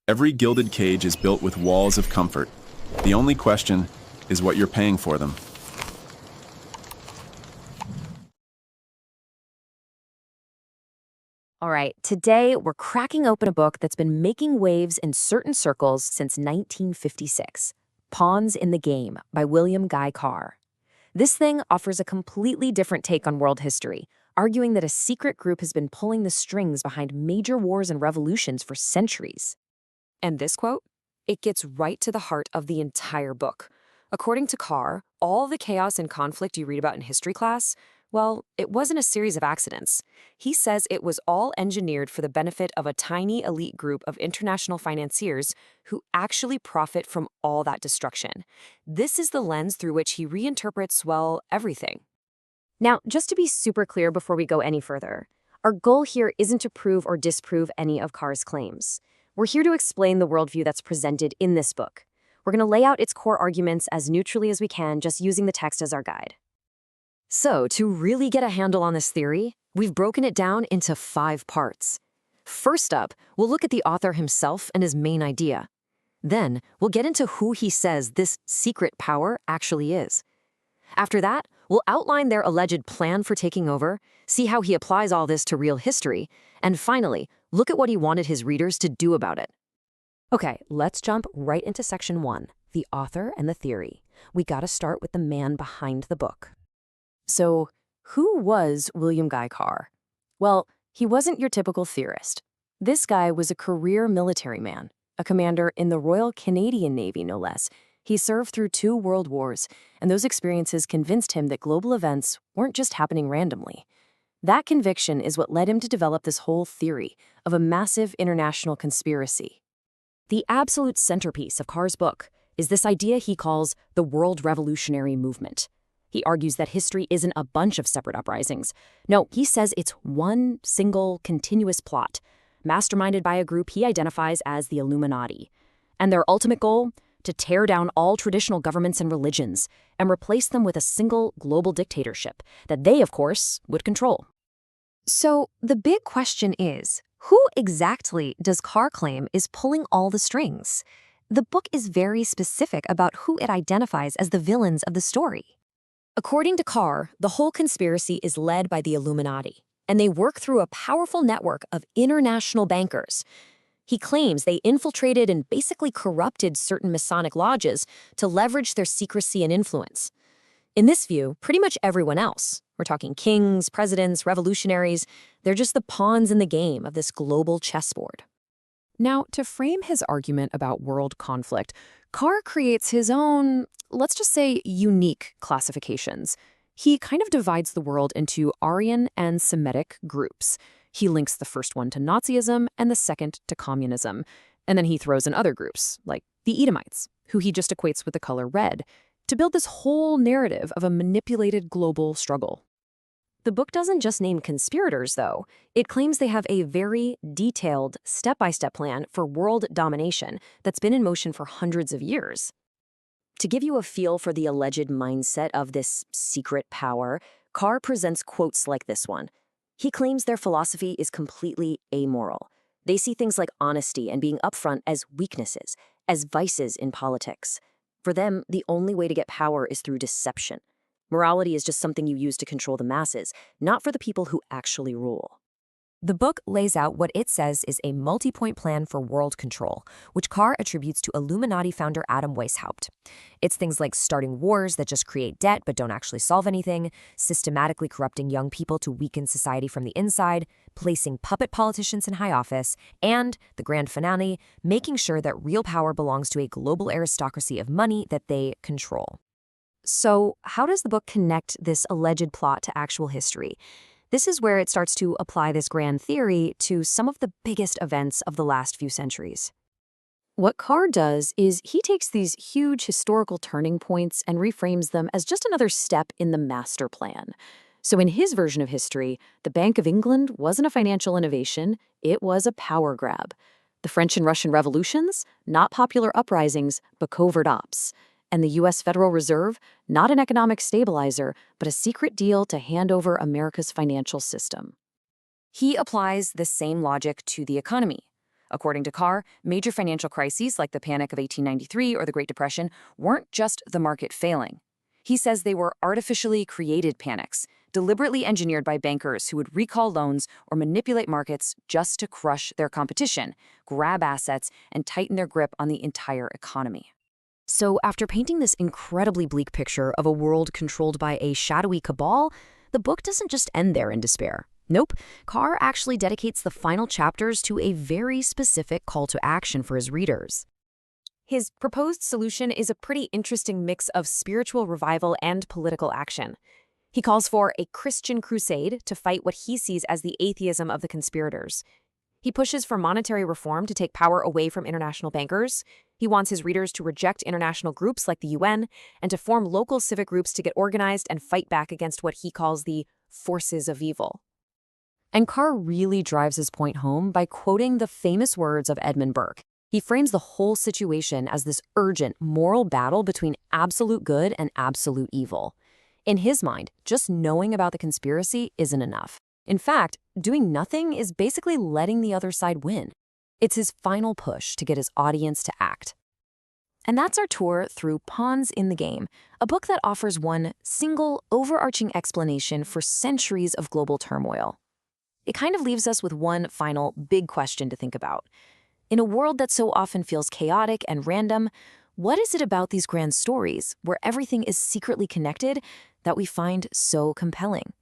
Every gilded cage is built with walls of comfort. The only question is what you're paying for them. All right, today we're cracking open a book that's been making waves in certain circles since 1956, Pawns in the Game by William Guy Carr. This thing offers a completely different take on world history, arguing that a secret group has been pulling the strings behind major wars and revolutions for centuries. And this quote? It gets right to the heart of the entire book. According to Carr, all the chaos and conflict you read about in history class, well, it wasn't a series of accidents. He says it was all engineered for the benefit of a tiny elite group of international financiers who actually profit from all that destruction. This is the lens through which he reinterprets, well, everything. Now, just to be super clear before we go any further, our goal here isn't to prove or disprove any of Carr's claims. We're here to explain the worldview that's presented in this book. We're going to lay out its core arguments as neutrally as we can, just using the text as our guide. So, to really get a handle on this theory, we've broken it down into 5 parts. First up, we'll look at the author himself and his main idea. Then, we'll get into who he says this secret power actually is. After that, we'll outline their alleged plan for taking over, see how he applies all this to real history, and finally, look at what he wanted his readers to do about it. Okay, let's jump right into section 1, the author and the theory. We gotta start with the man behind the book. So, who was William Guy Carr? Well, he wasn't your typical theorist. This guy was a career military man, a commander in the Royal Canadian Navy, no less. He served through 2 world wars, and those experiences convinced him that global events weren't just happening randomly. That conviction is what led him to develop this whole theory of a massive international conspiracy. The absolute centerpiece of Carr's book is this idea he calls the World Revolutionary Movement. He argues that history isn't a bunch of separate uprisings. No, he says it's one single, continuous plot, masterminded by a group he identifies as the Illuminati. And their ultimate goal? To tear down all traditional governments and religions and replace them with a single global dictatorship that they, of course, would control. So the big question is, who exactly does Carr claim is pulling all the strings? The book is very specific about who it identifies as the villains of the story. According to Carr, the whole conspiracy is led by the Illuminati, and they work through a powerful network of international bankers. He claims they infiltrated and basically corrupted certain Masonic lodges to leverage their secrecy and influence. In this view, pretty much everyone else, we're talking kings, presidents, revolutionaries, they're just the pawns in the game of this global chessboard. Now, to frame his argument about world conflict, Carr creates his own, let's just say, unique classifications. He kind of divides the world into Aryan and Semitic groups. He links the first one to Nazism and the second to communism. And then he throws in other groups, like the Edomites, who he just equates with the color red, to build this whole narrative of a manipulated global struggle. The book doesn't just name conspirators, though. It claims they have a very detailed, step-by-step plan for world domination that's been in motion for hundreds of years. To give you a feel for the alleged mindset of this secret power, Carr presents quotes like this one. He claims their philosophy is completely amoral. They see things like honesty and being upfront as weaknesses, as vices in politics. For them, the only way to get power is through deception. Morality is just something you use to control the masses, not for the people who actually rule. The book lays out what it says is a multi-point plan for world control, which Carr attributes to Illuminati founder Adam Weishaupt. It's things like starting wars that just create debt but don't actually solve anything, systematically corrupting young people to weaken society from the inside, placing puppet politicians in high office, and, the grand finale, making sure that real power belongs to a global aristocracy of money that they control. So, how does the book connect this alleged plot to actual history? This is where it starts to apply this grand theory to some of the biggest events of the last few centuries. What Carr does is he takes these huge historical turning points and reframes them as just another step in the master plan. So in his version of history, the Bank of England wasn't a financial innovation, it was a power grab. The French and Russian revolutions, not popular uprisings, but covert ops. And the U.S. Federal Reserve, not an economic stabilizer, but a secret deal to hand over America's financial system. He applies the same logic to the economy. According to Carr, major financial crises like the Panic of 1893 or the Great Depression weren't just the market failing. He says they were artificially created panics, deliberately engineered by bankers who would recall loans or manipulate markets just to crush their competition, grab assets, and tighten their grip on the entire economy. So, after painting this incredibly bleak picture of a world controlled by a shadowy cabal, the book doesn't just end there in despair. Nope, Carr actually dedicates the final chapters to a very specific call to action for his readers. His proposed solution is a pretty interesting mix of spiritual revival and political action. He calls for a Christian crusade to fight what he sees as the atheism of the conspirators. He pushes for monetary reform to take power away from international bankers. He wants his readers to reject international groups like the UN and to form local civic groups to get organized and fight back against what he calls the forces of evil. And Carr really drives his point home by quoting the famous words of Edmund Burke. He frames the whole situation as this urgent moral battle between absolute good and absolute evil. In his mind, just knowing about the conspiracy isn't enough. In fact, doing nothing is basically letting the other side win. It's his final push to get his audience to act. And that's our tour through Pawns in the Game, a book that offers one single, overarching explanation for centuries of global turmoil. It kind of leaves us with one final big question to think about. In a world that so often feels chaotic and random, what is it about these grand stories, where everything is secretly connected, that we find so compelling?